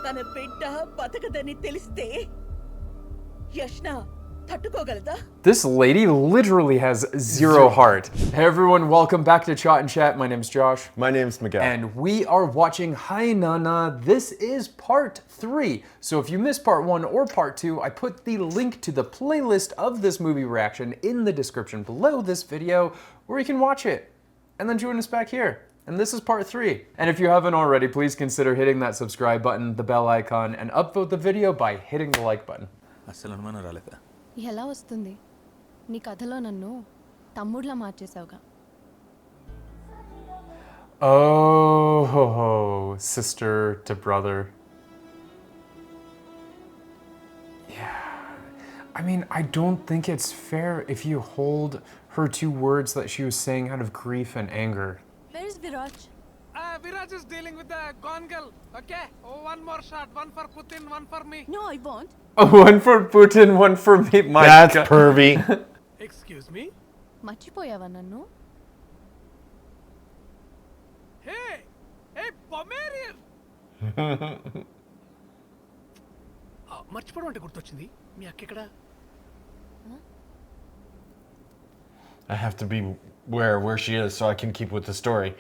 తన బిడ్డ బతకదని తెలిస్తే యష్న తట్టుకోగలదా? This lady literally has zero heart. Hey everyone, welcome back to ChaatNChat. My name's Josh. My name's Miguel. And we are watching Hi Nanna. This is part 3. So if you missed part 1 or part 2, I put the link to the playlist of this movie reaction in the description below this video where you can watch it. And then join us back here. And this is part 3. And if you haven't already, please consider hitting that subscribe button, the bell icon, and upvote the video by hitting the like button. ఎలా వస్తుంది నీ కథలో నన్ను తమ్ముడిలా మార్చేసావుగా. Oh, sister to brother. Yeah. I mean, I don't think it's fair if you hold her 2 words that she was saying out of grief and anger. Where's Viraj? Viraj is dealing with the gone girl. Okay? Oh, one more shot. One for Putin, one for me. No, I won't. Oh, 1 for Putin, 1 for me. My That's God. pervy. Excuse me? మర్చిపోయావా నన్ను? Hey! Hey, Pomerian! మర్చిపోవడం అంటే గుర్తొచ్చింది. మీ అక్క ఎక్కడ? I have to be where she is so I can keep with the story.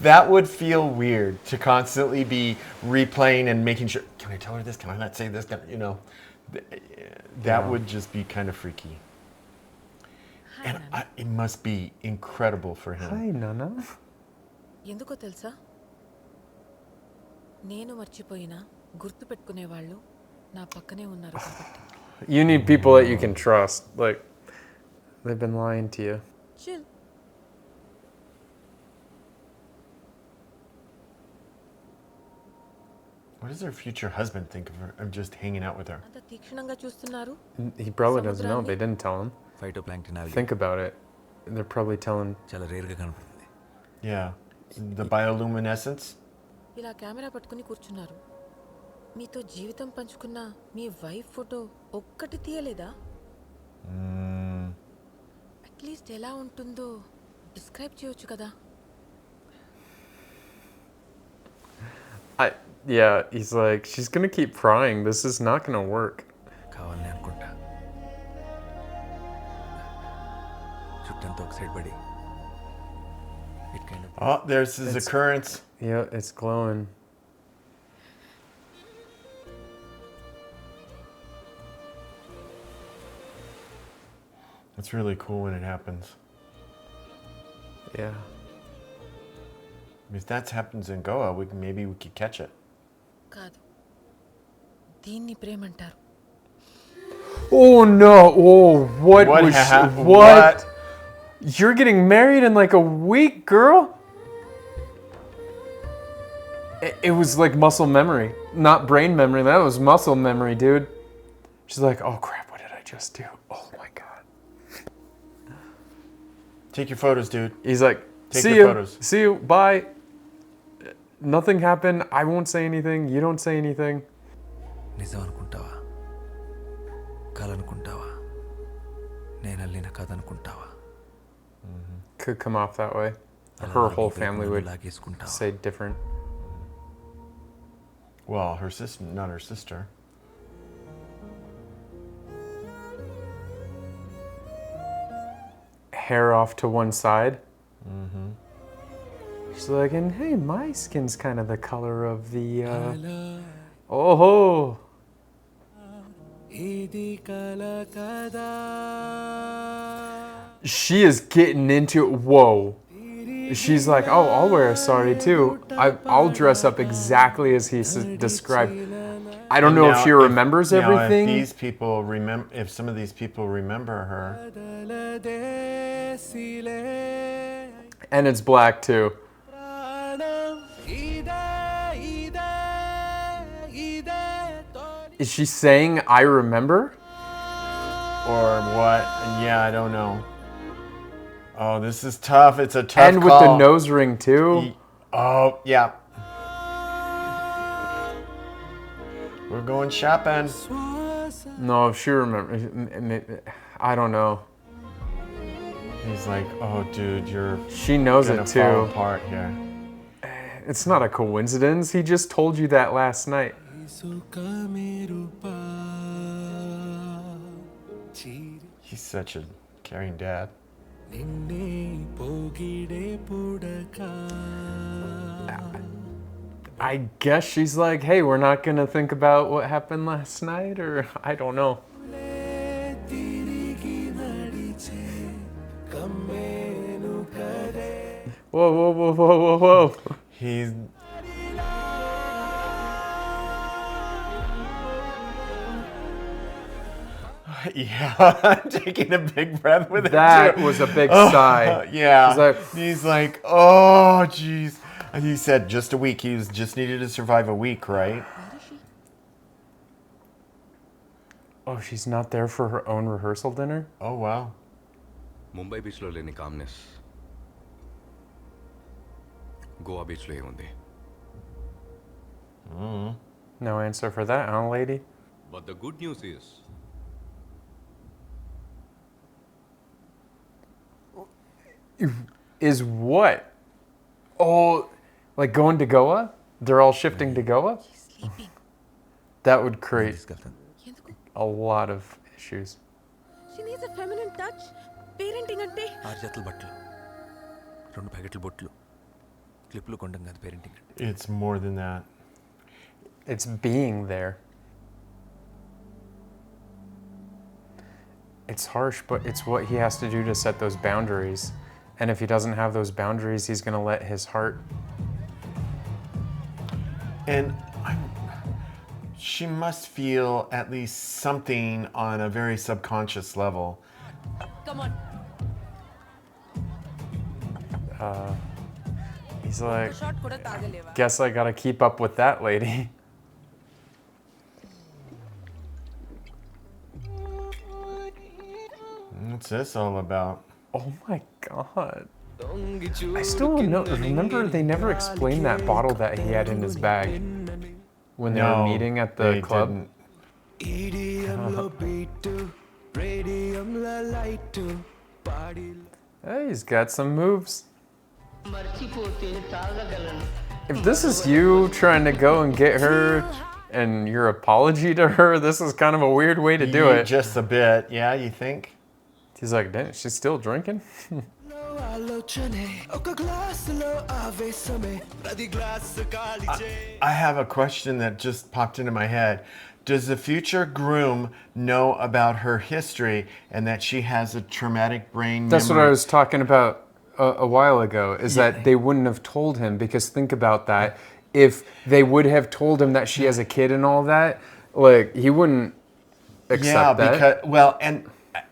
That would feel weird to constantly be replaying and making sure, can I tell her this? Can I not say this? You know, that would just be kind of freaky. And it must be incredible for him. Hi, Nanna. ఎందుకో తెలుసా, నేను మర్చిపోయినా గుర్తుపెట్టుకునే వాళ్ళు నా పక్కనే ఉన్నారు కాబట్టి. You need people that you can trust. Like, they've been lying to you. Chill. What does her future husband think of her? I'm just hanging out with her. అంత తీక్షణంగా చూస్తున్నారు. He probably doesn't know. They didn't tell him. Phytoplankton algae. Think about it. They're probably telling. చాలా rare గా కనపడుతుంది. Yeah. The bioluminescence. ఇలా camera పట్టుకుని కూర్చున్నారు. మీతో జీవితం పంచుకున్న మీ వైఫ్ ఫోటో ఒక్కటి తీయలేదా? అట్లీస్ట్ ఎలా ఉంటుందో డిస్క్రైబ్ చేయొచ్చు కదా. Yeah, he's like, she's gonna keep prying. This is not gonna work. కావాలని అనుకుంటా. చుట్టంతా ఒక సైడ్ పడి. It kind of. Oh, there's his occurrence. Yeah, it's glowing. It's really cool when it happens. Yeah. If that happens in Goa, maybe we could catch it. కాదు, దీన్ని ప్రేమంటారు. Oh no! Oh, what What was happened? what? You're getting married in like a week, girl? It was like muscle memory, not brain memory. That was muscle memory, dude. She's like, oh crap, what did I just do? Oh my God. Take your photos, dude. He's like, Take see your you, photos. see you, bye. Nothing happened. I won't say anything. You don't say anything. నిజం అనుకుంటావా, కల అనుకుంటావా, నేను అల్లిన కథ అనుకుంటావా? Could come off that way. Her whole family would say different. Well, her sister, not her sister. Hair off to one side. She's like, and hey, my skin's kind of the color of the, oh. She is getting into it. Whoa. She's like, oh, I'll wear a sari too. I'll dress up exactly as he described. I don't know if she remembers everything. If these people if some of these people remember her. And it's black too. Is she saying I remember? Or what? Yeah, I don't know. Oh, this is tough. It's a tough call. And with the nose ring too. Oh, yeah. We're going shopping. No, if she remembers. I don't know. He's like, oh, dude, you're She knows gonna it too. fall apart here. It's not a coincidence. He just told you that last night. He's such a caring dad. I guess she's like, hey, we're not gonna think about what happened last night, or I don't know. Whoa, whoa, whoa, whoa, whoa, whoa. He's... Yeah, taking a big breath with it. That too. was a big sigh. Yeah. He's He's like, oh, jeez. And he said just a week. He was just needed to survive a week, right? Oh, she's not there for her own rehearsal dinner? Oh, wow. Mumbai బీచ్లో లేని calmness Goa బీచ్లో ఏముంది? No answer for that, huh, lady? But the good news Is what? Oh, like going to Goa? They're all shifting to Goa? That would create తీసుకెళ్తాను. a lot of issues. She needs a feminine touch. Parenting ante 6 జతల బట్టలు, 2 ప్యాకెట్ల బొట్లు, క్లిప్లు కొండం కాదు parenting అంటే. It's more than that. It's being there. It's harsh, but it's what he has to do to set those boundaries. And if he doesn't have those boundaries, he's going to let his heart... And she must feel at least something on a very subconscious level. come on. He's like, Shot kuda tagaleva. guess I got to keep up with that lady. What's this all about? Oh my God. I still don't know. Remember, they never explained that bottle that he had in his bag when they were meeting at the they club. didn't. Hey, he's got some moves. If this is you trying to go and get her and your apology to her, this is kind of a weird way to do it. Just a bit, yeah, you think? He's like, damn, she's still drinking? I have a question that just popped into my head. Does the future groom know about her history and that she has a traumatic brain That's memory? what I was talking about a while ago, is that they wouldn't have told him, because think about that. If they would have told him that she has a kid and all that, like, he wouldn't accept that. Because, well, and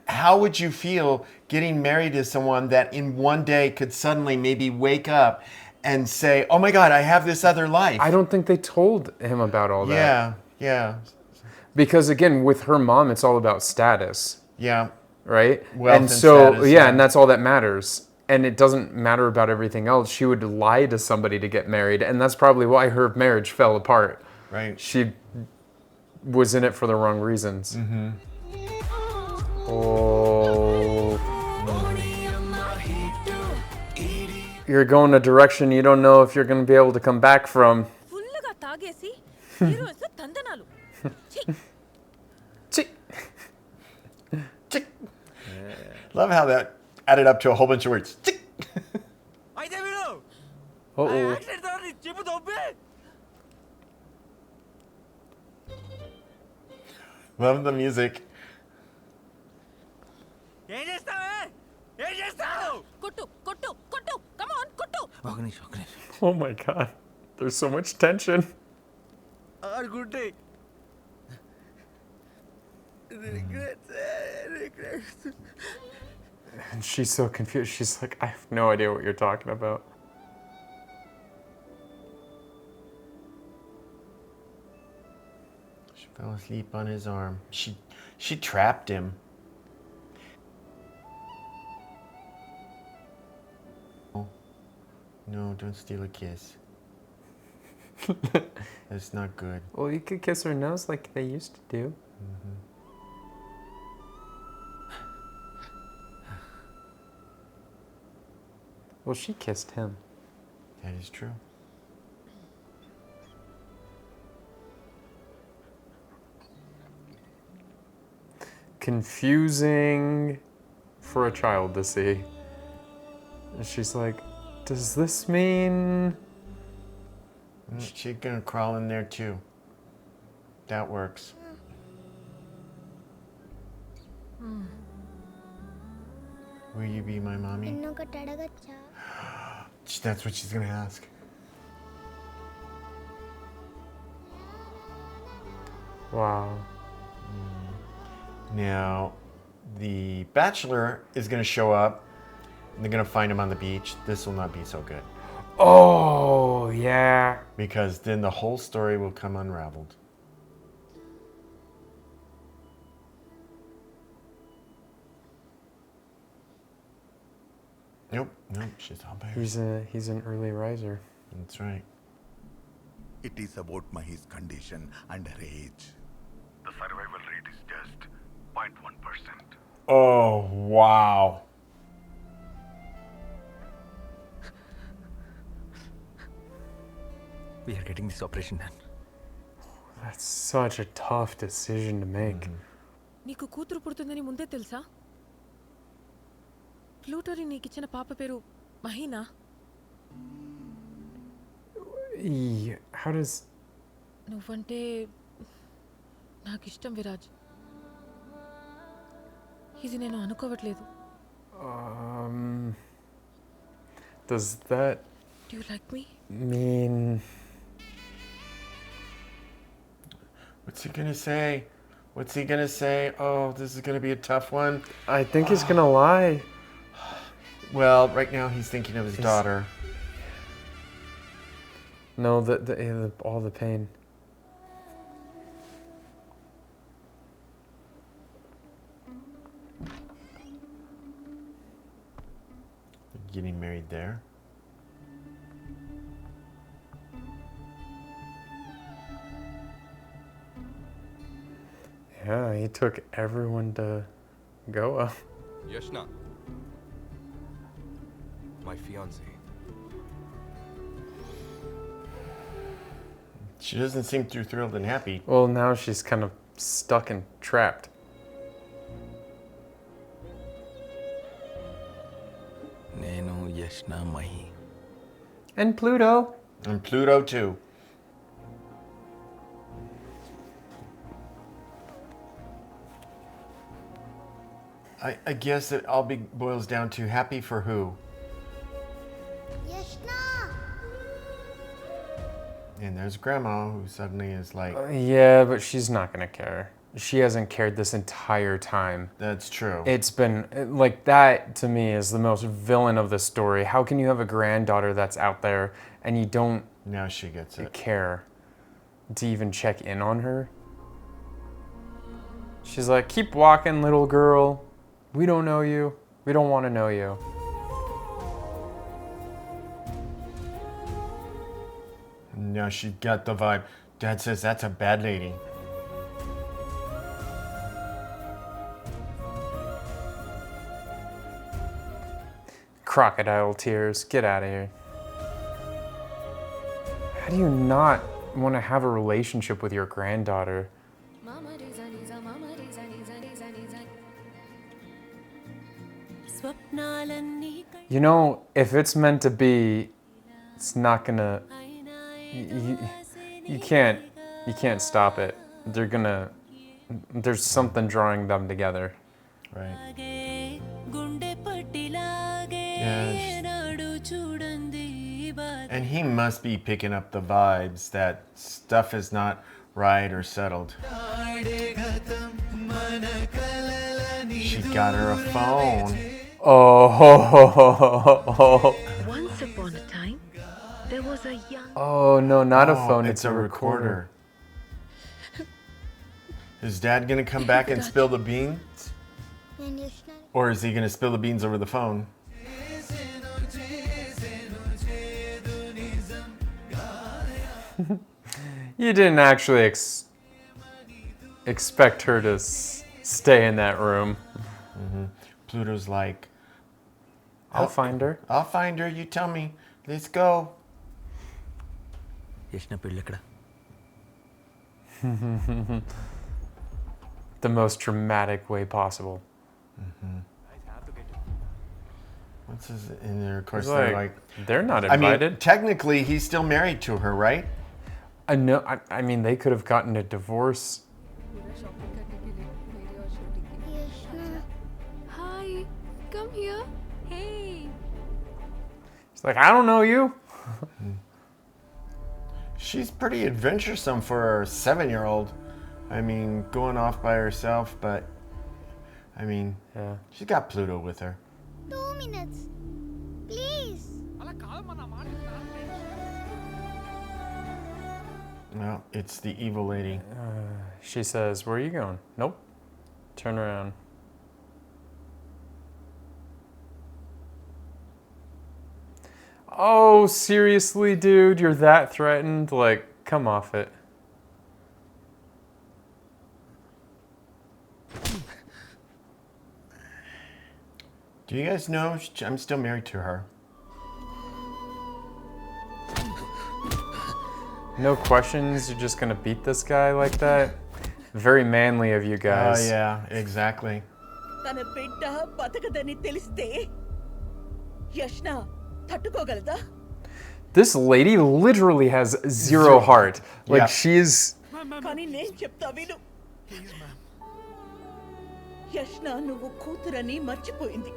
how would you feel getting married to someone that in one day could suddenly maybe wake up and say, oh my God, I have this other life? I don't think they told him about all that. Yeah, yeah, Because again, with her mom, it's all about status, yeah. right? Wealth and and so, status, yeah, yeah. and that's all that matters. And it doesn't matter about everything else. She would lie to somebody to get married, and that's probably why her marriage fell apart. Right. She was in it for the wrong reasons. Mm-hmm. Oh. You're going a direction you don't know if you're going to be able to come back from. Fullga tagesi hero ese tandanalu. Chick. Chick. Love how that added up to a whole bunch of words. Chick. అయితే విను Uh-oh. Accident తో చెప్పు తొప్పి Love the music. ఏం చేస్తావే ఏం చేస్తావు Kottu, kottu, kottu. Come on, kottu. ఒక నిమిషం, ఒక నిమిషం. Oh my God. There's so much tension. ఆడుకుంటే And she's so confused. She's like, I have no idea what you're talking about. She fell asleep on his arm. She trapped him. Oh. No, don't steal a kiss. That's not good. Well, you could kiss her nose like they used to do. Well, she kissed him. That is true. confusing for a child to see. And she's like, does this mean... She's gonna crawl in there too. That works. Will you be my mommy? That's what she's gonna ask. Wow. Now, the bachelor is gonna show up. And they're gonna find him on the beach. This will not be so good. Oh, yeah. Because then the whole story will come unraveled. Nope, she's all there. He's an early riser. That's right. It is about Mahi's condition and her age. The survival rate is just 0.1%. Oh, wow. We are getting this operation done. That's such a tough decision to make. నీకు కూతురు పుడుతుందని ముందే తెలుసా? ప్లూటోని నీకిచ్చిన పాప పేరు మహీనా? How does... నువ్వంటే నాకిష్టం విరాజ్. ఇది నేను అనుకోవట్లేదు. Does that Do you like me? mean... What's he gonna say? What's he gonna say? Oh, this is gonna be a tough one. I think he's gonna lie. Well, right now he's thinking of his daughter. No, all the pain. Getting married there. Yeah, he took everyone to Goa. Yashna, my fiance. She doesn't seem too thrilled and happy. Well, now she's kind of stuck and trapped. నేను Yashna Mahi. And Pluto. And Pluto too. I guess it all boils down to happy for who? And there's Grandma who suddenly is like... Yeah, but she's not gonna care. She hasn't cared this entire time. That's true. It's been, like, that to me is the most villain of the story. How can you have a granddaughter that's out there and you don't Now she gets it. care to even check in on her? She's like, keep walking, little girl. We don't know you. We don't want to know you. Now she got the vibe. Dad says that's a bad lady. Crocodile tears. Get out of here. How do you not want to have a relationship with your granddaughter? You know, if it's meant to be, it's not gonna... You can't stop it. They're gonna... There's something drawing them together. Right. Yes. And he must be picking up the vibes that stuff is not right or settled. She got her a phone. Oh. Once upon a time, there was a young... Oh, no, not a phone. It's a recorder. Is Dad gonna come back and spill the beans? Or is he gonna spill the beans over the phone? You didn't actually expect her to stay in that room. Pluto's like, I'll find her. I'll find her, you tell me. Let's go. Yashna పెళ్ళి ఎక్కడ? the most dramatic way possible. What's his in there? Of course, It's they're like, like. they're not I invited. mean, technically, he's still married to her, right? I know. I mean, they could have gotten a divorce. Hi, come here. Hey. It's like, I don't know you. She's pretty adventuresome for a 7-year-old. I mean, going off by herself, but I mean, Yeah. she's got Pluto with her. 2 minutes. Please. అలా కాదమ్మా మాట No, it's the evil lady. She says, "Where are you going?" Nope. Turn around. Oh, seriously, dude? You're that threatened? Like, come off it. Do you guys know I'm still married to her? No questions? You're just gonna beat this guy like that? Very manly of you Oh, guys. yeah, exactly. తన బిడ్డ బతకదని తెలిస్తే యష్న తట్టుకోగలదా? This lady literally has zero heart. Like, Yeah. she's... కానీ నేను చెప్తా విను. యష్న నువ్వు కూతురని మర్చిపోయింది.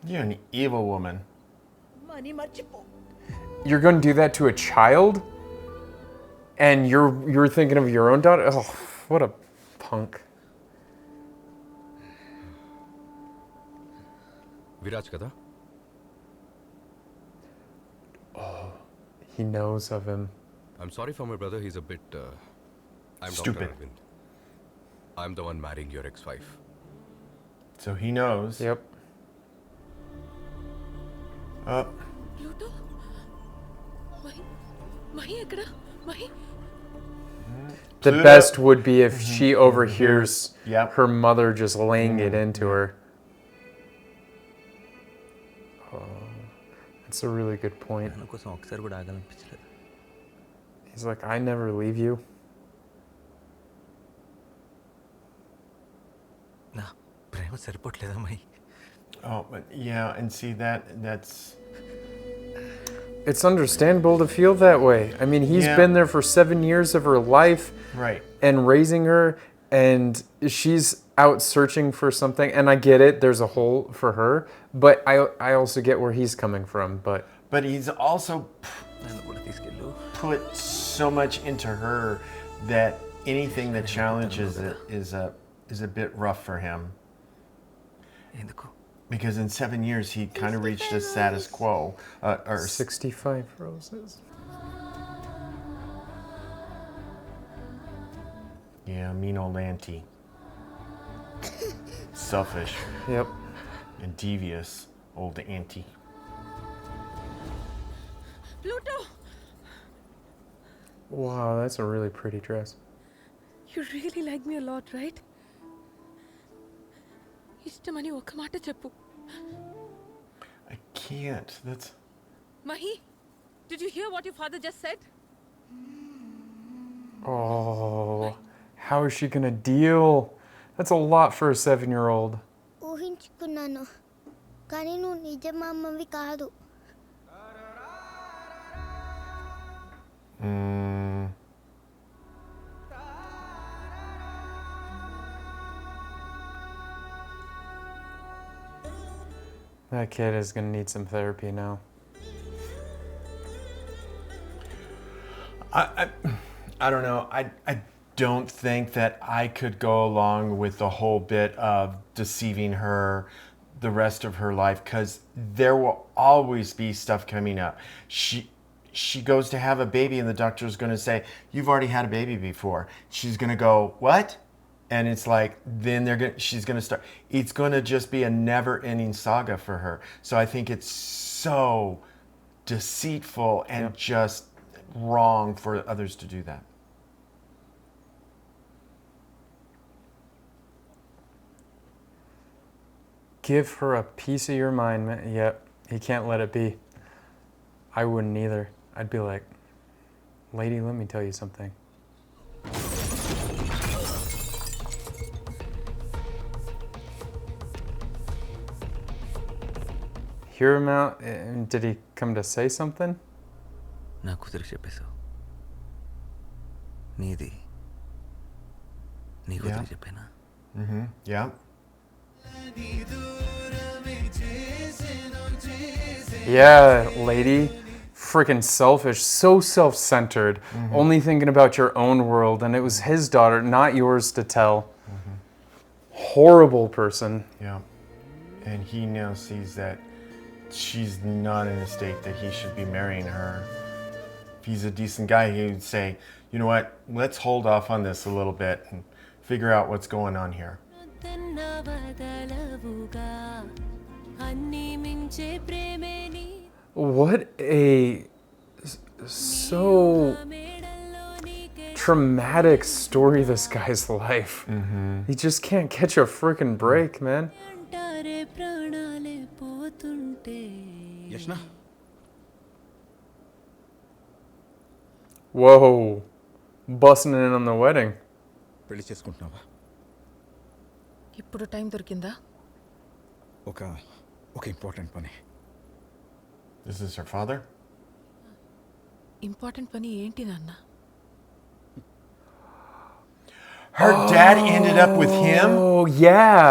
You're an evil woman. మని మర్చిపో. You're gonna do that to a child? And you're thinking of your own daughter? Oh, what a punk. Viraj కదా? He knows of him. I'm sorry for my brother. He's a bit. I'm Stupid. Dr. Arvind. I'm the one marrying your ex-wife. So he knows. Yep. Pluto Mahi ఎక్కడ Mahi The Pluto- best would be if she overhears Yep. her mother just laying it into her. Oh, that's a really good point. దాని కోసం ఒకసారి కూడా ఆగాలనిపించలేదు. He's like, I never leave you. నా ప్రేమ సరిపోవట్లేదా my? Oh, but yeah, and see that's. It's understandable to feel that way. I mean, he's Yeah. been there for 7 years of her life Right. and raising her, and she's out searching for something. And I get it, there's a hole for her, but I also get where he's coming from. But he's also నన్ను కూడా తీసుకెళ్ళు. put so much into her that anything that challenges it is a bit rough for him. ఎందుకు? Because in 7 years he kind of reached a status quo, or 65 roses. yeah, mean old auntie, selfish Yep. and devious old auntie. Pluto Wow, that's a really pretty dress. You really like me a lot right ఇష్టమని ఒక మాట చెప్పు I can't. That's Mahi did you here what your father just said Oh, how is she gonna deal? That's a lot for a 7-year-old. ఊహించుకున్నాను కానీ నువ్వు నిజం అమ్మవి కాదు. That kid is gonna need some therapy now. I don't know. I don't think that I could go along with the whole bit of deceiving her the rest of her life, because there will always be stuff coming up. She goes to have a baby and the doctor's going to say, you've already had a baby before. She's going to go, what? And it's like, then she's going to start. It's going to just be a never-ending saga for her. So I think it's so deceitful and just wrong for others to do that. Give her a piece of your mind, man. Yep, he can't let it be. I wouldn't either. I'd be like, lady, let me tell you something. hear him out? Did he come to say something? నా కూతురికి చెప్పేశావు నీది నీ కూతురికి చెప్పానా Yeah. Yeah, lady. Freaking selfish. So self-centered. Only thinking about your own world. And it was his daughter, not yours to tell. Horrible person. Yeah. And he now sees that she's not in a state that he should be marrying her. If he's a decent guy, he would say, you know what, let's hold off on this a little bit and figure out what's going on here. What a so traumatic story, this guy's life. He just can't catch a freaking break, man. Yashna Whoa. Busting in on the wedding. పెళ్లి చేసుకుంటున్నావా ఇప్పుడు time దొరికిందా? ఒక important పని. This is her father? Important పని ఏంటి నాన్న? Her dad ended up with him? Oh, yeah.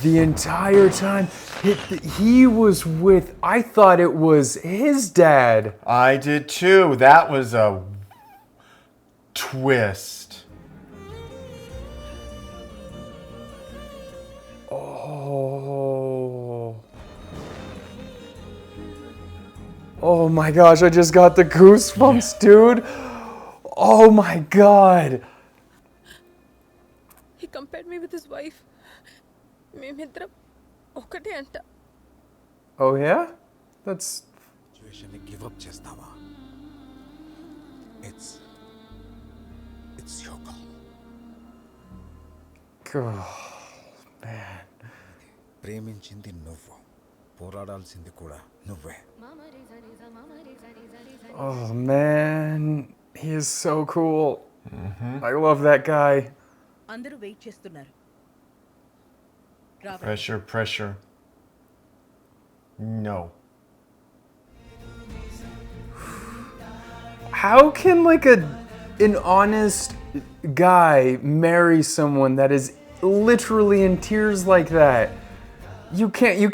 The entire time. He was with, I thought it was his dad. I did too. That was a twist. Oh. Oh my gosh, I just got the goosebumps, dude. Oh my god. He compared me with his wife. మేమిద్దరం ఒకటే అంట. Oh yeah? That's situation ని give up చేస్తావా? It's your call. oh, man. ప్రేమించింది నువ్వు, పోరాడాల్సింది కూడా నువ్వే. Oh man, he is so cool. I love that guy. అందరూ వెయిట్ చేస్తున్నారు. Pressure. No. How can like an honest guy marry someone that is literally in tears like that? You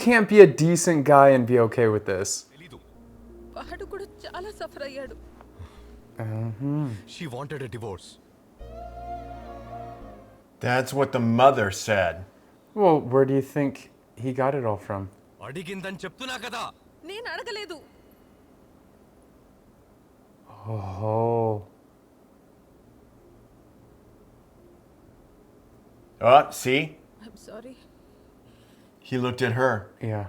can't be a decent guy and be okay with this. వాడు కూడా చాలా suffer అయ్యాడు. She wanted a divorce. That's what the mother said. Well, where do you think he got it all from? అడిగిందని చెప్తున్నా కదా. నేను అడగలేదు. Oh. Oh, see? I'm sorry. He looked at her. Yeah.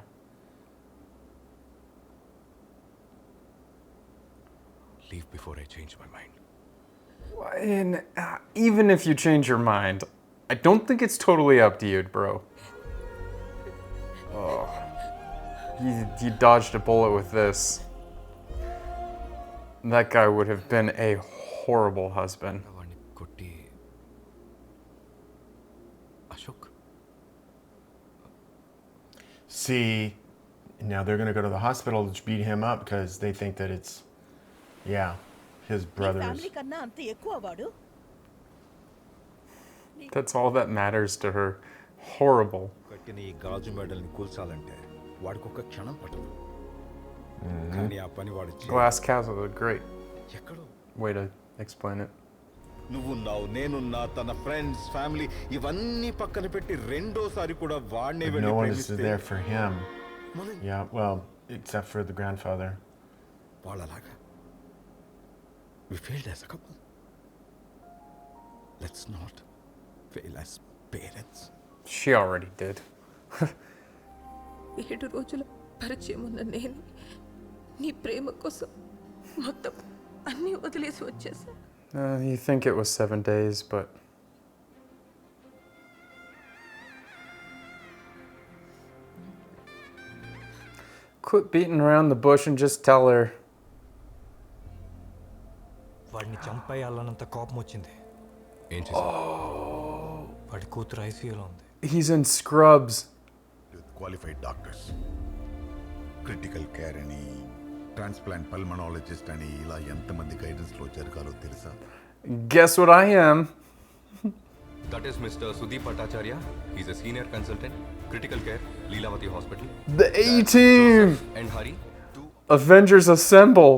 Leave before I change my mind. And even if you change your mind, I don't think it's totally up to you, bro. Oh. You dodged a bullet with this. That guy would have been a horrible husband. వాడిని కొట్టి Ashok. See, now they're going to go to the hospital to beat him up because they think that it's, yeah, his brother's. Family కన్నా అంత ఎక్కువ వాడు. That's all that matters to her. Horrible. కట్టిన ఈ గాజు మెడల్ని కూల్చాలంటే వాడికి ఒక క్షణం పట్టదు. కానీ ఆ పని వాడు Glass castle is a great ఎక్కడో way to explain it. నువ్వున్నావు, నేనున్నా, తన ఫ్రెండ్స్, ఫ్యామిలీ ఇవన్నీ పక్కన పెట్టి రెండోసారి కూడా వాడినే But వెళ్ళి no one is Premisthe there for him. Yeah, well, except for the grandfather. వాళ్ళలాగా we failed as a couple. Let's not fail as parents. She already did. 7 రోజుల పరిచయం ఉన్న నేను నీ ప్రేమ కోసం మొత్తం అన్నీ వదిలేసి వచ్చేసా. You think it was 7 days, but quit beating around the bush and just tell her. వాడిని చంపేయాలన్నంత కోపం వచ్చింది. ఏం చేశావు? వాడి కూతురు ఐసీయూలో ఉంది. He's in scrubs. qualified doctors. Critical care ani, transplant pulmonologist ani, ila ఎంతమంది guidance లో జరగాలో తెలుసా? Guess what I am? That is Mr. Sudeep Bhattacharya. He's a senior consultant, critical care, Leelavati Hospital. The A-Team! And Hari, two Avengers assemble!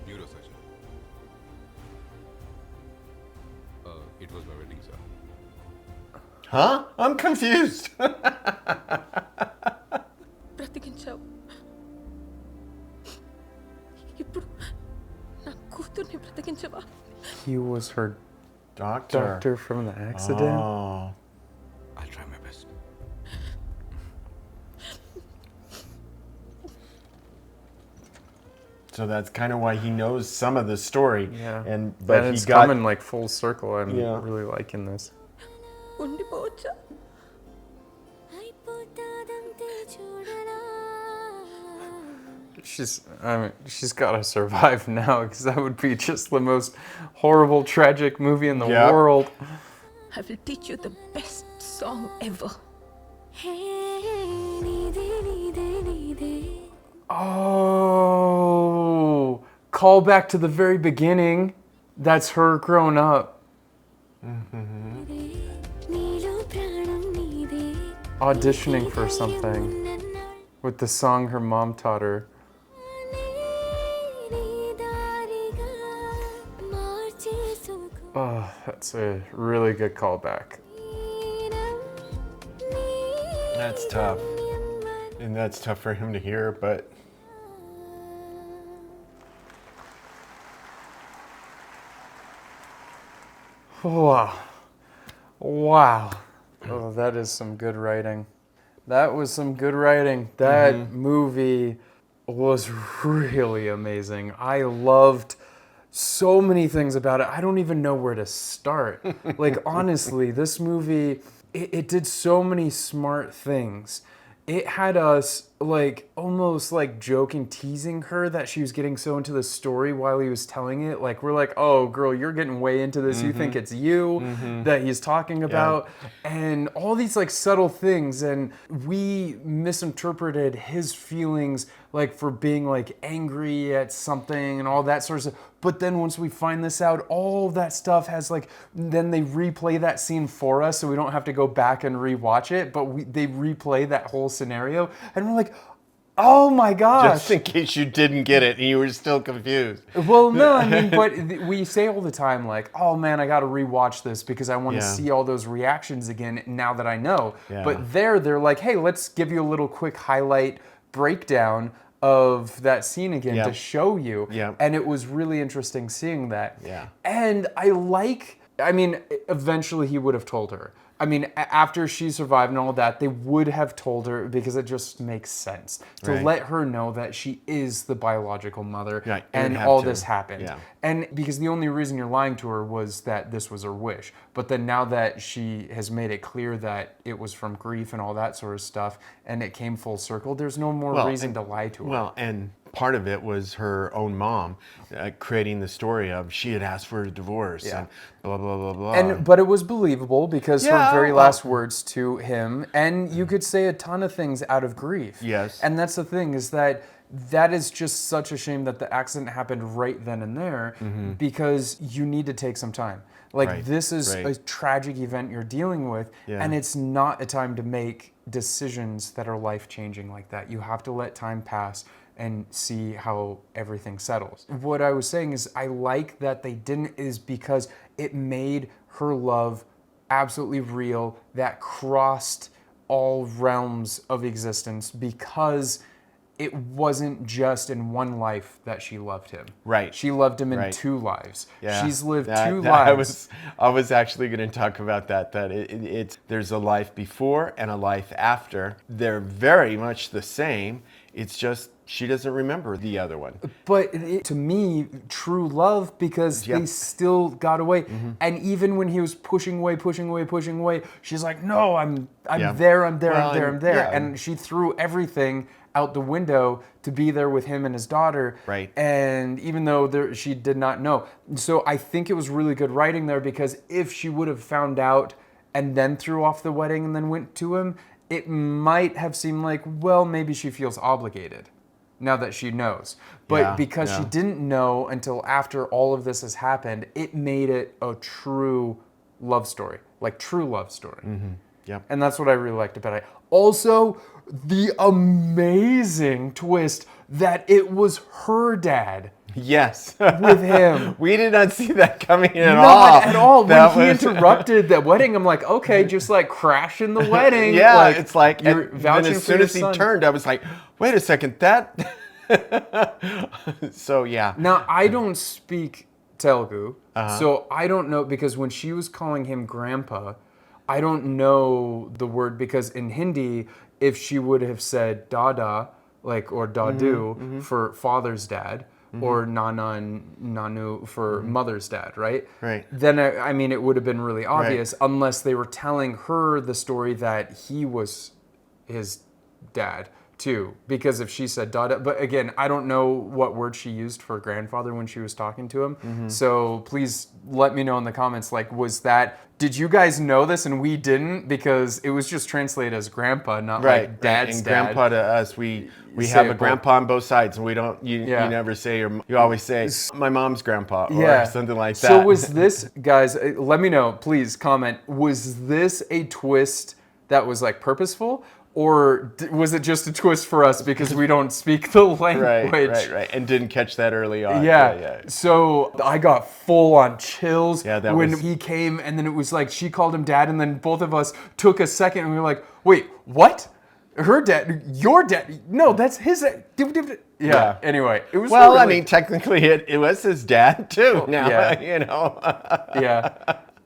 neurosurgeon. It was my wedding, sir. Huh? I'm confused. బ్రతికించావు. ఇప్పుడు నా కూతుర్ని బ్రతికించవా? He was her Doctor. doctor from the accident? Oh. I'll try my best. So that's kind of why he knows some of the story. Yeah. But and he it's got coming like full circle. I'm Yeah. really liking this. ఉండిపోవచ్చా? She's got to survive now because that would be just the most horrible, tragic movie in the Yep. world. I will teach you the best song ever. Oh, call back to the very beginning. That's her grown up. Auditioning for something with the song her mom taught her. Oh, that's a really good callback. That's tough. And that's tough for him to hear, but Wow. Wow. Oh, that is some good writing. That was some good writing. That movie was really amazing. I loved so many things about it. I don't even know where to start. Like, honestly, this movie, it did so many smart things. It had us like almost like joking, teasing her that she was getting so into the story while he was telling it. Like, we're like, oh girl, you're getting way into this. You think it's you that he's talking about, and all these like subtle things. And we misinterpreted his feelings like for being like angry at something and all that sort of stuff. But then once we find this out, all that stuff has like, then they replay that scene for us so we don't have to go back and rewatch it, but they replay that whole scenario and we're like, oh my gosh. just in case you didn't get it and you were still confused. Well, no, I mean, but we say all the time like, oh man, I got to rewatch this because I want to Yeah. see all those reactions again now that I know. Yeah. But they're like, hey, let's give you a little quick highlight breakdown of that scene again Yep. to show you. Yep. And it was really interesting seeing that. Yeah. And I mean, eventually he would have told her. I mean, after she survived and all that, they would have told her because it just makes sense to Right. let her know that she is the biological mother Right, you and would have all to. this happened. Yeah. And because the only reason you're lying to her was that this was her wish. But then now that she has made it clear that it was from grief and all that sort of stuff, and it came full circle, there's no more reason to lie to her. Well, and part of it was her own mom creating the story of she had asked for a divorce Yeah. and blah, blah, blah, blah. But it was believable because Yeah, her very well- last words to him, and you could say a ton of things out of grief. Yes. And that's the thing is that is just such a shame that the accident happened right then and there because you need to take some time. Like Right, this is right. a tragic event you're dealing with, Yeah. and it's not a time to make decisions that are life-changing like that. You have to let time pass and see how everything settles. What I was saying is I like that they didn't is because it made her love absolutely real, that crossed all realms of existence because it wasn't just in one life that she loved him. Right. She loved him in Right. 2 lives. Yeah, She's lived that- 2 that- lives. I was actually going to talk about that. That it's there's a life before and a life after. They're very much the same. It's just she doesn't remember the other one. But to me, true love because Yep. they still got away. And even when he was pushing away, she's like, "No, I'm Yeah. there, I'm there, Well, I'm there, I'm and- there." yeah. And she threw everything out the window to be there with him and his daughter. Right. And even though she did not know. So I think it was really good writing there because if she would have found out and then threw off the wedding and then went to him, it might have seemed like, well, maybe she feels obligated now that she knows. But because she didn't know until after all of this has happened, it made it a true love story, like true love story. Yep. And that's what I really liked about it. Also, the amazing twist that it was her dad. Yes. With him. We did not see that coming at all. Not at all. When he interrupted the wedding, I'm like, okay, just like crash in the wedding. Yeah, like, it's like, you're and then vouching as for soon your as he son. turned, I was like, wait a second, that? So, yeah. Now, I don't speak Telugu, so I don't know, because when she was calling him grandpa, I don't know the word, because in Hindi, if she would have said dada, like, or dadu for father's dad, or Nana and Nanu for mother's dad, right? Right. Then, I mean, it would have been really obvious, unless they were telling her the story that he was his dad, too. Because if she said dada, but again, I don't know what word she used for grandfather when she was talking to him. So please let me know in the comments, like, did you guys know this and we didn't? Because it was just translated as grandpa, not like dad's and dad. grandpa to us, we say have it a grandpa on both sides, and we don't, you never say, or you always say, my mom's grandpa, or something like that. So was this, guys, let me know, please comment, was this a twist that was like purposeful? Or was it just a twist for us because we don't speak the language? Right. And didn't catch that early on. Yeah. So I got full on chills when was... he came, and then it was like she called him dad, and then both of us took a second and we were like, wait, what? Her dad? Your dad? No, that's his dad. Yeah. Anyway, it was well, really... I mean, technically it was his dad too. Now, yeah.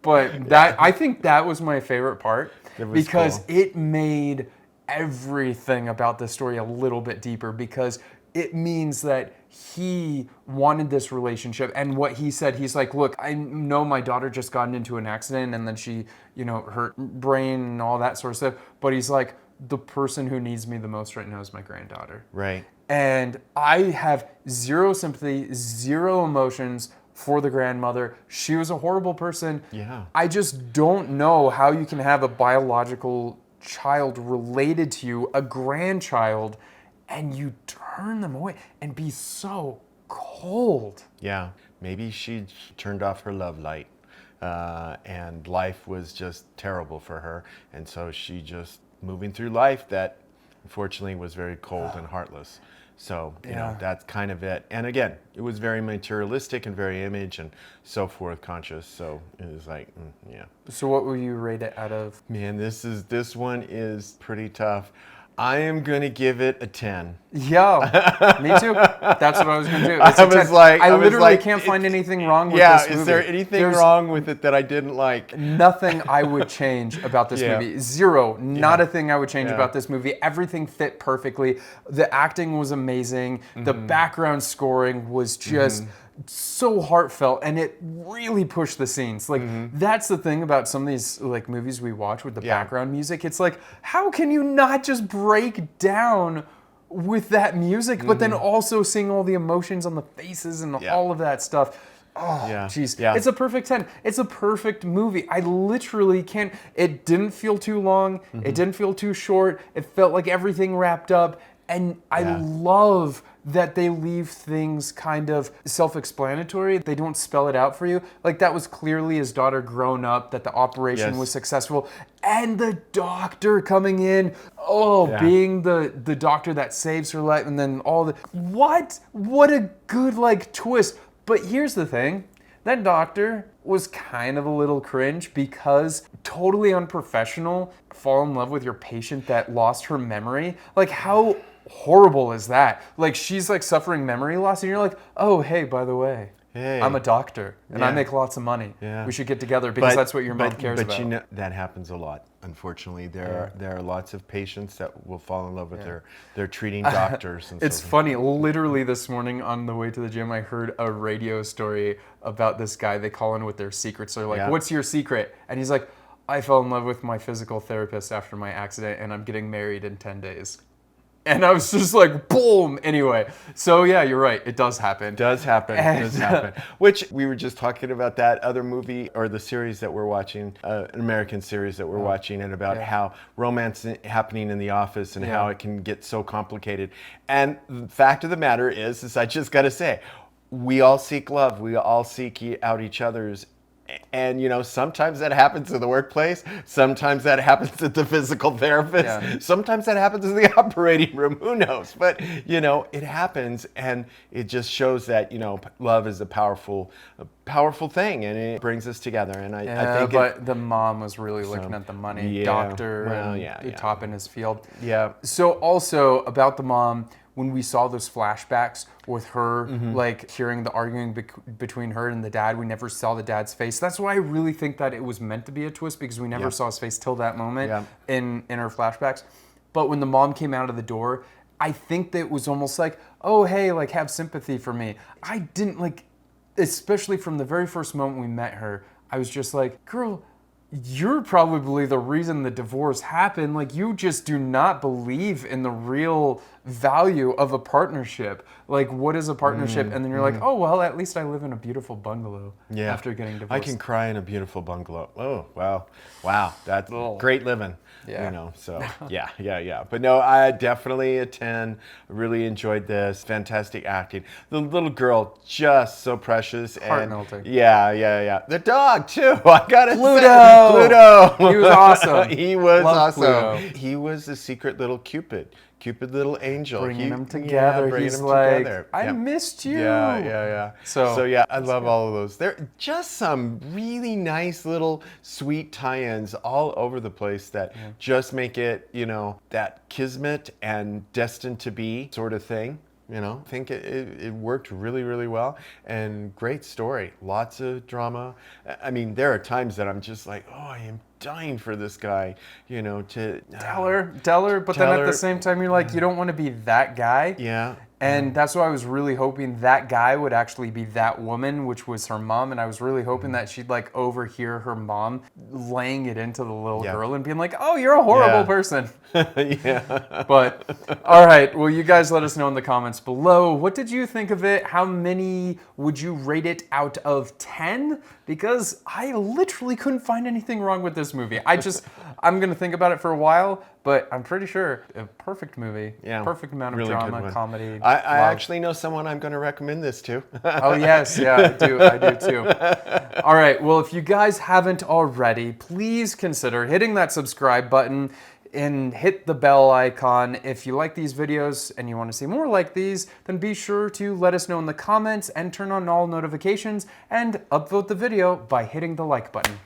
But I think that was my favorite part, because it made everything about the story a little bit deeper, because it means that he wanted this relationship. And what he said, he's like, look, I know my daughter just gotten into an accident and then she, hurt brain and all that sort of stuff. But he's like, the person who needs me the most right now is my granddaughter. Right. And I have zero sympathy, zero emotions for the grandmother. She was a horrible person. Yeah. I just don't know how you can have a biological child related to you, a grandchild, and you turn them away and be so cold. Yeah, maybe she turned off her love light, and life was just terrible for her, and so she just moving through life that unfortunately was very cold and heartless. So, you know, that's kind of it. And again, it was very materialistic and very image and so forth conscious. So it was like, yeah. So what will you rate it out of? Man, this one is pretty tough. I am going to give it a 10. Yeah, me too. That's what I was going to do. I literally can't find anything wrong with this movie. Is there anything wrong with it that I didn't like? Nothing I would change about this movie. Zero. Not a thing I would change about this movie. Everything fit perfectly. The acting was amazing. The background scoring was just so heartfelt, and it really pushed the scenes. Like, that's the thing about some of these like movies we watch with the background music. It's like, how can you not just break down with that music, but then also seeing all the emotions on the faces and all of that stuff? Oh, jeez. Yeah. It's a perfect 10. It's a perfect movie. I literally can't... It didn't feel too long. It didn't feel too short. It felt like everything wrapped up. And I love that they leave things kind of self-explanatory. They don't spell it out for you. Like, that was clearly his daughter grown up, that the operation was successful. And the doctor coming in, being the doctor that saves her life, and then all the... What a good, like, twist. But here's the thing. That doctor was kind of a little cringe, because totally unprofessional, fall in love with your patient that lost her memory. Like, how horrible is that? Like, she's like suffering memory loss, and you're like, oh, hey, by the way, I'm a doctor and I make lots of money. We should get together because that's what your mom cares about. But you know, that happens a lot. Unfortunately, there are lots of patients that will fall in love with their treating doctors. And it's funny. Literally this morning on the way to the gym, I heard a radio story about this guy. They call in with their secrets. They're like, what's your secret? And he's like, I fell in love with my physical therapist after my accident, and I'm getting married in 10 days. And I was just like, boom. Anyway, so yeah, you're right. It does happen. Does happen. Does happen. Which we were just talking about that other movie or the series that we're watching, an American series that we're watching, and about how romance happening in the office and how it can get so complicated. And the fact of the matter is I just got to say, we all seek love. We all seek out each other's. And, you know, sometimes that happens in the workplace. Sometimes that happens at the physical therapist. Yeah. Sometimes that happens in the operating room. Who knows? But, you know, it happens. And it just shows that, you know, love is a powerful thing. And it brings us together. And I think but the mom was really looking at the money. Doctor, top in his field. Yeah. So also about the mom, when we saw those flashbacks with her, like hearing the arguing between her and the dad, we never saw the dad's face. That's why I really think that it was meant to be a twist, because we never saw his face till that moment in her flashbacks. But when the mom came out of the door, I think that it was almost like, oh, hey, like have sympathy for me. I didn't like, especially from the very first moment we met her, I was just like, girl, you're probably the reason the divorce happened. Like, you just do not believe in the real value of a partnership. Like, what is a partnership? And then you're like, oh, well, at least I live in a beautiful bungalow after getting divorced. I can cry in a beautiful bungalow. Oh, wow. Wow. That's great living. Yeah. You know, so yeah. But no, I definitely a 10. Really enjoyed this. Fantastic acting. The little girl, just so precious. Heart and melting. Yeah. The dog, too. I gotta Pluto! Pluto. He was awesome. He was Love awesome. Pluto. He was the secret little Cupid little angel. Bringing them together. Bringing He's them like, together. I missed you. Yeah. So yeah, I love all of those. They're just some really nice little sweet tie-ins all over the place that just make it, you know, that kismet and destined to be sort of thing. You know, I think it worked really, really well, and great story. Lots of drama. I mean, there are times that I'm just like, oh, I am dying for this guy, you know, to tell her, but then at the same time, you're like, you don't want to be that guy. Yeah. And that's why I was really hoping that guy would actually be that woman, which was her mom. And I was really hoping that she'd like overhear her mom laying it into the little girl and being like, oh, you're a horrible person. But all right. Well, you guys let us know in the comments below. What did you think of it? How many would you rate it out of 10? Because I literally couldn't find anything wrong with this movie. I'm going to think about it for a while, but I'm pretty sure a perfect movie. Yeah. Perfect amount of really drama, comedy. I actually know someone I'm going to recommend this to. Oh, yes. Yeah, I do too. All right. Well, if you guys haven't already, please consider hitting that subscribe button and hit the bell icon. If you like these videos and you want to see more like these, then be sure to let us know in the comments and turn on all notifications and upvote the video by hitting the like button.